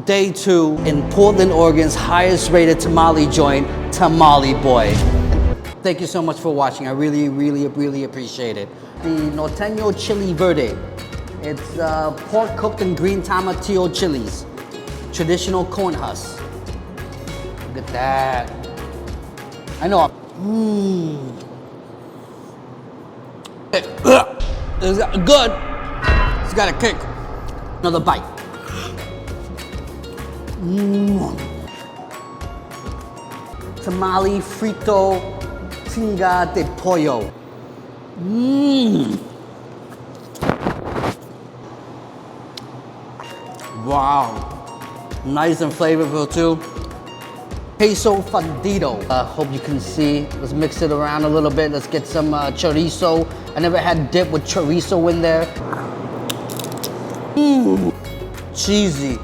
Day 2 in Portland, Oregon's highest rated tamale joint, Tamale Boy. Thank you so much for watching. I really appreciate it. The norteño chili verde. It's pork cooked in green tomatillo chilies. Traditional corn husk. Look at that. I know. It's good. It's got a kick. Another bite. Tamale frito tinga de pollo. Wow. Nice and flavorful too. Queso fundido. Hope you can see. Let's mix it around a little bit. Let's get some chorizo. I never had dip with chorizo in there. Cheesy.